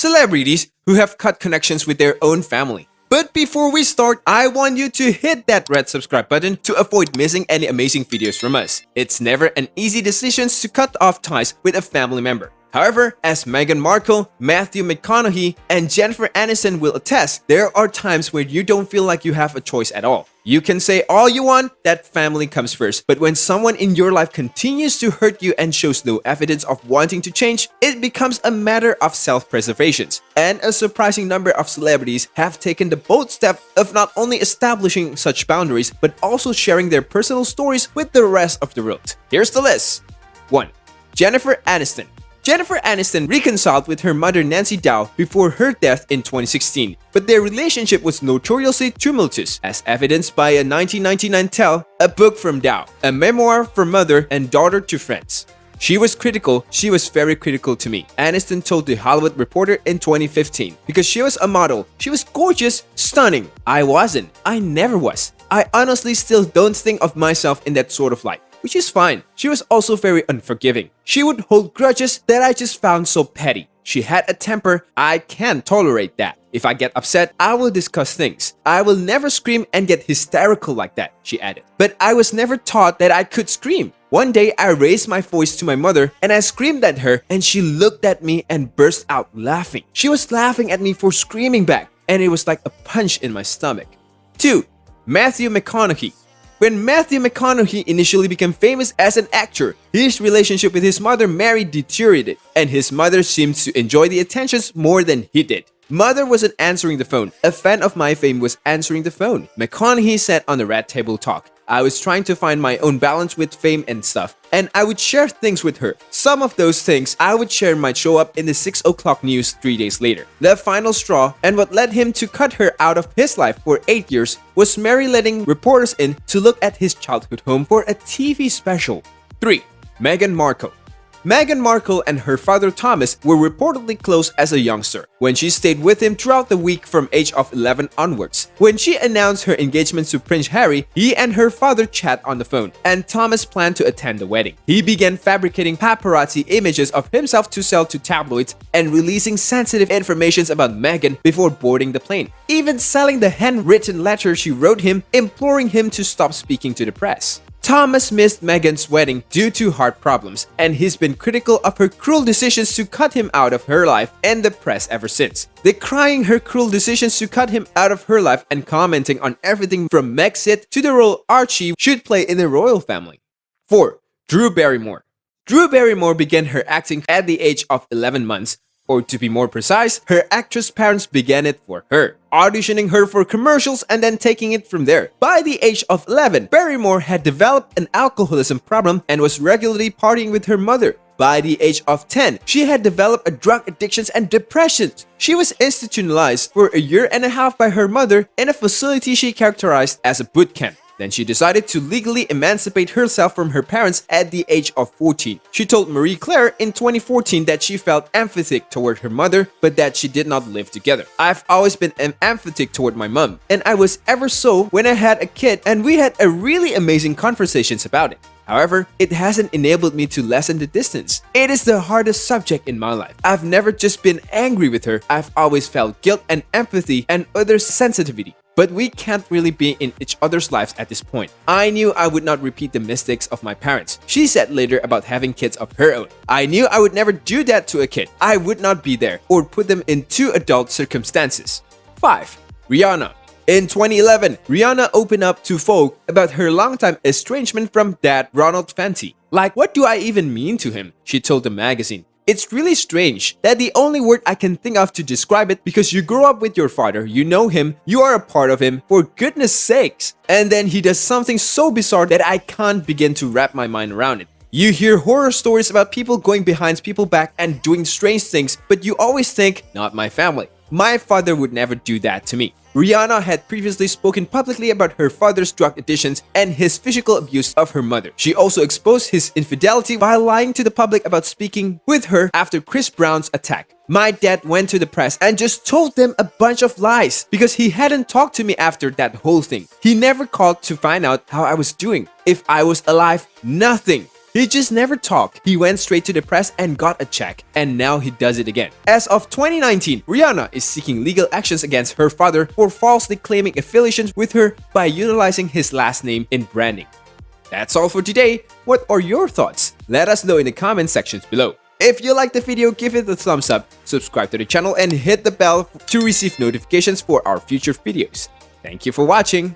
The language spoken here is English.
celebrities who have cut connections with their own family. But before we start, I want you to hit that red subscribe button to avoid missing any amazing videos from us. It's never an easy decision to cut off ties with a family member. However, as Meghan Markle, Matthew McConaughey, and Jennifer Aniston will attest, there are times where you don't feel like you have a choice at all. You can say all you want that family comes first, but when someone in your life continues to hurt you and shows no evidence of wanting to change, it becomes a matter of self-preservation. And a surprising number of celebrities have taken the bold step of not only establishing such boundaries, but also sharing their personal stories with the rest of the world. Here's the list. 1. Jennifer Aniston. Jennifer Aniston reconciled with her mother Nancy Dow before her death in 2016, but their relationship was notoriously tumultuous, as evidenced by a 1999 Tell, a book from Dow, a memoir from mother and daughter to friends. She was very critical to me, Aniston told The Hollywood Reporter in 2015. Because she was a model, she was gorgeous, stunning. I wasn't. I never was. I honestly still don't think of myself in that sort of light. Which is fine. She was also very unforgiving. She would hold grudges that I just found so petty. She had a temper. I can't tolerate that. If I get upset, I will discuss things. I will never scream and get hysterical like that, she added. But I was never taught that I could scream. One day, I raised my voice to my mother and I screamed at her, and she looked at me and burst out laughing. She was laughing at me for screaming back, and it was like a punch in my stomach. 2. Matthew McConaughey. When Matthew McConaughey initially became famous as an actor, his relationship with his mother Mary deteriorated, and his mother seemed to enjoy the attentions more than he did. Mother wasn't answering the phone. A fan of my fame was answering the phone. McConaughey said on the Red Table Talk, I was trying to find my own balance with fame and stuff, and I would share things with her. Some of those things I would share might show up in the 6 o'clock news 3 days later. The final straw, and what led him to cut her out of his life for 8 years, was Mary letting reporters in to look at his childhood home for a TV special. 3. Meghan Markle. Meghan Markle and her father Thomas were reportedly close as a youngster, when she stayed with him throughout the week from age of 11 onwards. When she announced her engagement to Prince Harry, he and her father chat on the phone, and Thomas planned to attend the wedding. He began fabricating paparazzi images of himself to sell to tabloids and releasing sensitive information about Meghan before boarding the plane, even selling the handwritten letter she wrote him imploring him to stop speaking to the press. Thomas missed Meghan's wedding due to heart problems, and he's been critical of her cruel decisions to cut him out of her life and the press ever since. Decrying her cruel decisions to cut him out of her life and commenting on everything from Megxit to the role Archie should play in the royal family. 4. Drew Barrymore. Drew Barrymore began her acting at the age of 11 months, or to be more precise, her actress parents began it for her, auditioning her for commercials and then taking it from there. By the age of 11, Barrymore had developed an alcoholism problem and was regularly partying with her mother. By the age of 10, she had developed a drug addictions and depression. She was institutionalized for a year and a half by her mother in a facility she characterized as a boot camp. Then she decided to legally emancipate herself from her parents at the age of 14. She told Marie Claire in 2014 that she felt empathic toward her mother, but that she did not live together. I've always been empathic toward my mom, and I was ever so when I had a kid, and we had a really amazing conversations about it. However, it hasn't enabled me to lessen the distance. It is the hardest subject in my life. I've never just been angry with her. I've always felt guilt and empathy and other sensitivity. But we can't really be in each other's lives at this point. I knew I would not repeat the mistakes of my parents, she said later about having kids of her own. I knew I would never do that to a kid. I would not be there or put them in two adult circumstances. 5. Rihanna. In 2011, Rihanna opened up to Vogue about her longtime estrangement from dad Ronald Fenty. Like, what do I even mean to him? She told the magazine. It's really strange that the only word I can think of to describe it, because you grow up with your father, you know him, you are a part of him, for goodness sakes. And then he does something so bizarre that I can't begin to wrap my mind around it. You hear horror stories about people going behind people's back and doing strange things, but you always think, not my family. My father would never do that to me. Rihanna had previously spoken publicly about her father's drug addictions and his physical abuse of her mother. She also exposed his infidelity while lying to the public about speaking with her after Chris Brown's attack. My dad went to the press and just told them a bunch of lies because he hadn't talked to me after that whole thing. He never called to find out how I was doing, if I was alive, nothing. He just never talked. He went straight to the press and got a check, and now he does it again. As of 2019, Rihanna is seeking legal actions against her father for falsely claiming affiliations with her by utilizing his last name in branding. That's all for today. What are your thoughts? Let us know in the comment sections below. If you liked the video, give it a thumbs up, subscribe to the channel, and hit the bell to receive notifications for our future videos. Thank you for watching.